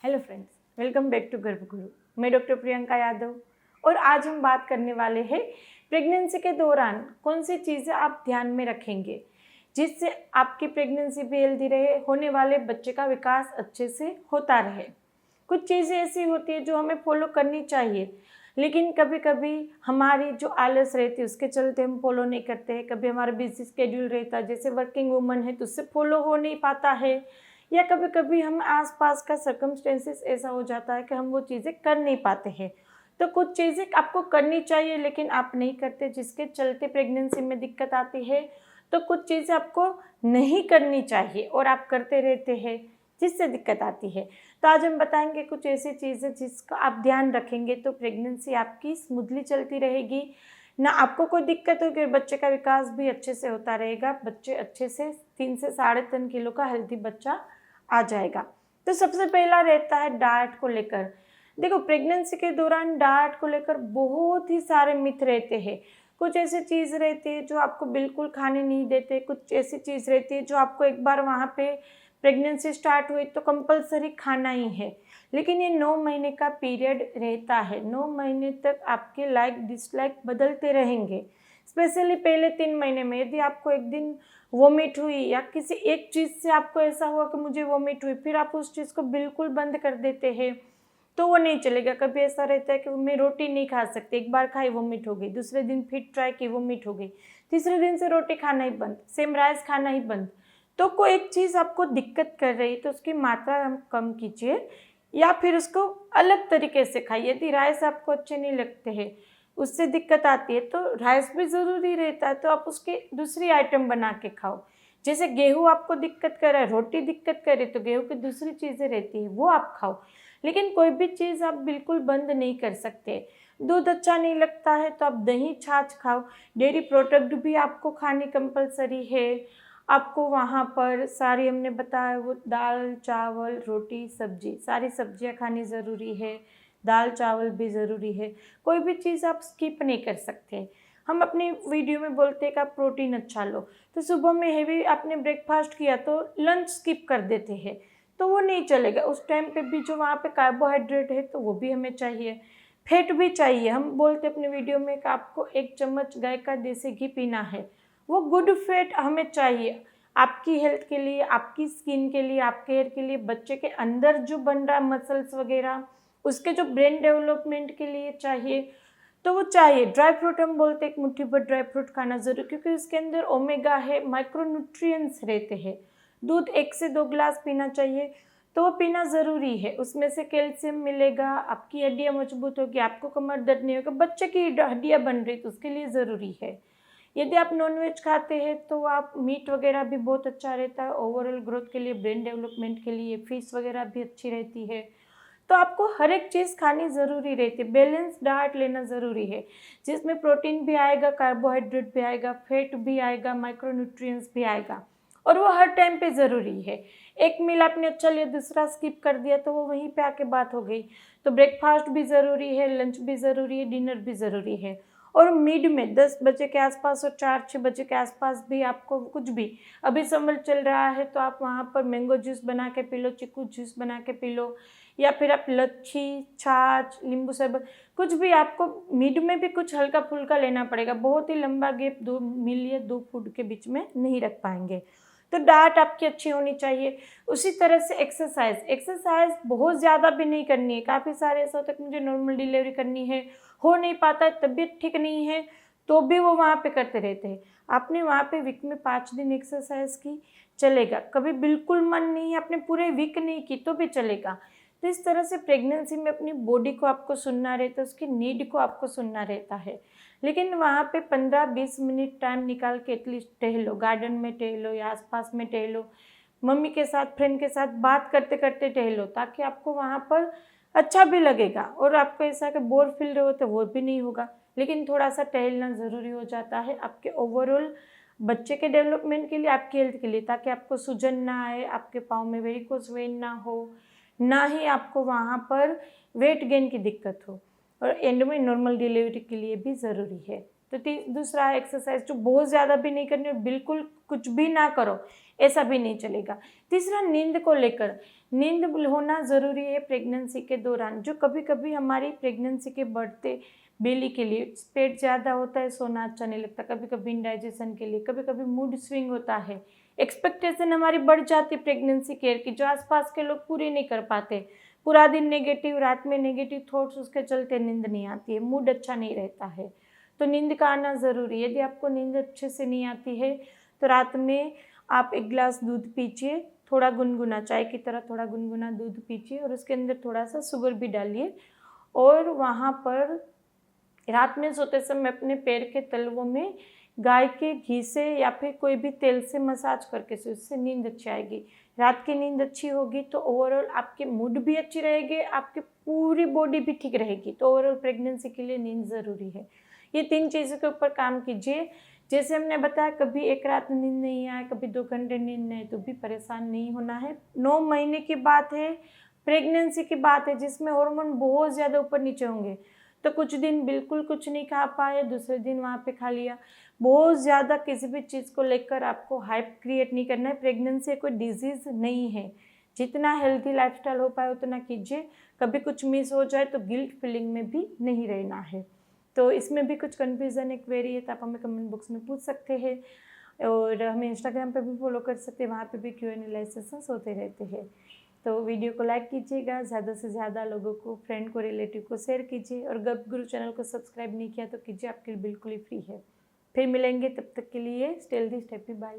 Hello friends, welcome back to Garbhguru. मैं doctor Priyanka Yadav और आज हम बात करने वाले हैं प्रेगनेंसी के दौरान कौन सी चीज़ें आप ध्यान में रखेंगे जिससे आपकी प्रेगनेंसी भी हेल्दी रहे, होने वाले बच्चे का विकास अच्छे से होता रहे। कुछ चीज़ें ऐसी होती है जो हमें फॉलो करनी चाहिए, लेकिन कभी कभी हमारी जो आलस रहती है उसके चलते हम फॉलो नहीं करते हैं। कभी हमारा बिजी स्केड्यूल रहता है, जैसे वर्किंग वूमन है तो उससे फॉलो हो नहीं पाता है, या कभी कभी हम आसपास का सर्कमस्टेंसेस ऐसा हो जाता है कि हम वो चीज़ें कर नहीं पाते हैं। तो कुछ चीज़ें आपको करनी चाहिए लेकिन आप नहीं करते, जिसके चलते प्रेगनेंसी में दिक्कत आती है। तो कुछ चीज़ें आपको नहीं करनी चाहिए और आप करते रहते हैं जिससे दिक्कत आती है। तो आज हम बताएंगे कुछ ऐसी चीज़ें जिसका आप ध्यान रखेंगे तो प्रेगनेंसी आपकी स्मूथली चलती रहेगी, ना आपको कोई दिक्कत होगी और बच्चे का विकास भी अच्छे से होता रहेगा। बच्चे अच्छे से 3 से 3.5 किलो का हेल्दी बच्चा आ जाएगा। तो सबसे पहला रहता है डाइट को लेकर। देखो, प्रेगनेंसी के दौरान डाइट को लेकर बहुत ही सारे मिथ रहते हैं। कुछ ऐसी चीज़ रहती है जो आपको बिल्कुल खाने नहीं देते, कुछ ऐसी चीज़ रहती है जो आपको एक बार वहाँ पे प्रेगनेंसी स्टार्ट हुई तो कंपलसरी खाना ही है। लेकिन ये 9 महीने का पीरियड रहता है, 9 महीने तक आपके लाइक डिसलाइक बदलते रहेंगे। स्पेशली पहले 3 महीने में यदि आपको एक दिन वोमिट हुई या किसी एक चीज़ से आपको ऐसा हुआ कि मुझे वोमिट हुई, फिर आप उस चीज़ को बिल्कुल बंद कर देते हैं तो वो नहीं चलेगा। कभी ऐसा रहता है कि मैं रोटी नहीं खा सकती, एक बार खाई वोमिट हो गई, दूसरे दिन फिर ट्राई की वोमिट हो गई, तीसरे दिन से रोटी खाना ही बंद, सेम राइस खाना ही बंद। तो कोई एक चीज़ आपको दिक्कत कर रही तो उसकी मात्रा हम कम कीजिए या फिर उसको अलग तरीके से खाइए। यदि राइस आपको अच्छे नहीं लगते हैं, उससे दिक्कत आती है, तो राइस भी ज़रूरी रहता है तो आप उसकी दूसरी आइटम बना के खाओ। जैसे गेहूँ आपको दिक्कत कर रहा है, रोटी दिक्कत करे तो गेहूँ की दूसरी चीज़ें रहती है वो आप खाओ। लेकिन कोई भी चीज़ आप बिल्कुल बंद नहीं कर सकते। दूध अच्छा नहीं लगता है तो आप दही छाछ खाओ। डेयरी प्रोडक्ट भी आपको खाने कंपलसरी है। आपको वहाँ पर सारी हमने बताया वो दाल चावल रोटी सब्जी, सारी सब्जियाँ खानी ज़रूरी है, दाल चावल भी ज़रूरी है। कोई भी चीज़ आप स्किप नहीं कर सकते। हम अपनी वीडियो में बोलते हैं कि आप प्रोटीन अच्छा लो, तो सुबह में हेवी आपने ब्रेकफास्ट किया तो लंच स्किप कर देते हैं, तो वो नहीं चलेगा। उस टाइम पे भी जो वहाँ पे कार्बोहाइड्रेट है तो वो भी हमें चाहिए, फैट भी चाहिए। हम बोलते अपने वीडियो में कि आपको 1 चम्मच गाय का देसी घी पीना है, वो गुड फैट हमें चाहिए आपकी हेल्थ के लिए, आपकी स्किन के लिए, आपके हेयर के लिए, बच्चे के अंदर जो बन रहा मसल्स वगैरह, उसके जो ब्रेन डेवलपमेंट के लिए चाहिए तो वो चाहिए। ड्राई फ्रूट हम बोलते हैं एक मुट्ठी भर ड्राई फ्रूट खाना ज़रूरी, क्योंकि उसके अंदर ओमेगा है, माइक्रोन्यूट्रिएंट्स रहते हैं। दूध 1 से 2 गिलास पीना चाहिए, तो वो पीना ज़रूरी है। उसमें से कैल्शियम मिलेगा, आपकी हड्डियाँ मजबूत होगी, आपको कमर दर्द नहीं होगा, बच्चे की हड्डियाँ बन रही तो उसके लिए ज़रूरी है। यदि आप नॉनवेज खाते हैं तो आप मीट वगैरह भी बहुत अच्छा रहता है ओवरऑल ग्रोथ के लिए, ब्रेन डेवलपमेंट के लिए। फिश वगैरह भी अच्छी रहती है। तो आपको हर एक चीज़ खानी ज़रूरी रहती है, बैलेंस डाइट लेना ज़रूरी है, जिसमें प्रोटीन भी आएगा, कार्बोहाइड्रेट भी आएगा, फैट भी आएगा, माइक्रोन्यूट्रिएंट्स भी आएगा, और वो हर टाइम पे ज़रूरी है। एक मील आपने अच्छा लिया, दूसरा स्किप कर दिया तो वो वहीं पे आके बात हो गई। तो ब्रेकफास्ट भी ज़रूरी है, लंच भी ज़रूरी है, डिनर भी ज़रूरी है। और मिड में 10 बजे के आसपास और 4-6 बजे के आसपास भी आपको कुछ भी, अभी समर चल रहा है तो आप वहाँ पर मैंगो जूस बना के पी लो, चीकू जूस बना के पी लो, या फिर आप लच्छी, छाछ, नींबू शरबत, कुछ भी। आपको मिड में भी कुछ हल्का फुल्का लेना पड़ेगा, बहुत ही लंबा गैप 2 मील या 2 फूड के बीच में नहीं रख पाएंगे। तो डाइट आपकी अच्छी होनी चाहिए। उसी तरह से एक्सरसाइज बहुत ज़्यादा भी नहीं करनी है। काफ़ी सारे ऐसा होता है कि मुझे नॉर्मल डिलीवरी करनी है, हो नहीं पाता है, तबीयत ठीक नहीं है, तो भी वो वहाँ पे करते रहते हैं। आपने वहाँ पे वीक में 5 दिन एक्सरसाइज की, चलेगा। कभी बिल्कुल मन नहीं है, आपने पूरे वीक नहीं की तो भी चलेगा। तो इस तरह से प्रेगनेंसी में अपनी बॉडी को आपको सुनना रहता है, उसकी नीड को आपको सुनना रहता है। लेकिन वहाँ पे 15-20 मिनट टाइम निकाल के एटलीस्ट टहलो, गार्डन में टहलो या आसपास में टहलो, मम्मी के साथ, फ्रेंड के साथ बात करते करते टहलो, ताकि आपको वहाँ पर अच्छा भी लगेगा और आपको ऐसा कि बोर फील रहे हो तो वो भी नहीं होगा। लेकिन थोड़ा सा टहलना ज़रूरी हो जाता है आपके ओवरऑल बच्चे के डेवलपमेंट के लिए, आपकी हेल्थ के लिए, ताकि आपको सूजन ना आए, आपके पाँव में वेरिकोस वेन ना हो, ना ही आपको वहाँ पर वेट गेन की दिक्कत हो, और एंड में नॉर्मल डिलीवरी के लिए भी ज़रूरी है। तो दूसरा एक्सरसाइज जो बहुत ज़्यादा भी नहीं करनी और बिल्कुल कुछ भी ना करो, ऐसा भी नहीं चलेगा। तीसरा, नींद को लेकर, नींद होना ज़रूरी है प्रेगनेंसी के दौरान। जो कभी कभी हमारी प्रेगनेंसी के बढ़ते बेली के लिए पेट ज़्यादा होता है, सोना अच्छा नहीं लगता, कभी कभी इंडाइजेशन के लिए, कभी कभी मूड स्विंग होता है, एक्सपेक्टेशन हमारी बढ़ जाती प्रेगनेंसी केयर की, जो आसपास के लोग पूरी नहीं कर पाते। पूरा दिन नेगेटिव, रात में नेगेटिव थॉट्स, उसके चलते नींद नहीं आती है, मूड अच्छा नहीं रहता है। तो नींद का आना ज़रूरी है। यदि आपको नींद अच्छे से नहीं आती है तो रात में आप 1 गिलास दूध पीजिए, थोड़ा गुनगुना, चाय की तरह थोड़ा गुनगुना दूध पीजिए और उसके अंदर थोड़ा सा शुगर भी डालिए। और वहाँ पर रात में सोते समय अपने पैर के तलवों में गाय के घी से या फिर कोई भी तेल से मसाज करके से उससे नींद अच्छी आएगी। रात की नींद अच्छी होगी तो ओवरऑल आपके मूड भी अच्छी रहेगी, आपकी पूरी बॉडी भी ठीक रहेगी। तो ओवरऑल प्रेगनेंसी के लिए नींद ज़रूरी है। ये 3 चीज़ों के ऊपर काम कीजिए। जैसे हमने बताया, कभी एक रात नींद नहीं आए, कभी 2 घंटे नींद नहीं आए तो भी परेशान नहीं होना है। 9 महीने की बात है, प्रेगनेंसी की बात है, जिसमें हार्मोन बहुत ज़्यादा ऊपर नीचे होंगे। तो कुछ दिन बिल्कुल कुछ नहीं खा पाए, दूसरे दिन वहाँ पे खा लिया। बहुत ज़्यादा किसी भी चीज़ को लेकर आपको हाइप क्रिएट नहीं करना है। प्रेगनेंसी कोई डिजीज़ नहीं है। जितना हेल्थी लाइफस्टाइल हो पाए उतना कीजिए। कभी कुछ मिस हो जाए तो गिल्ट फीलिंग में भी नहीं रहना है। तो इसमें भी कुछ कन्फ्यूज़न है, क्वेरी है तो आप हमें कमेंट बॉक्स में पूछ सकते हैं और हमें इंस्टाग्राम पे भी फॉलो कर सकते हैं, वहाँ पे भी Q&A सेशंस होते रहते हैं। तो वीडियो को लाइक कीजिएगा, ज़्यादा से ज़्यादा लोगों को, फ्रेंड को, रिलेटिव को शेयर कीजिए और गर्भगुरु चैनल को सब्सक्राइब नहीं किया तो कीजिए, आपके लिए बिल्कुल ही फ्री है। फिर मिलेंगे, तब तक के लिए stay healthy, stay happy, bye.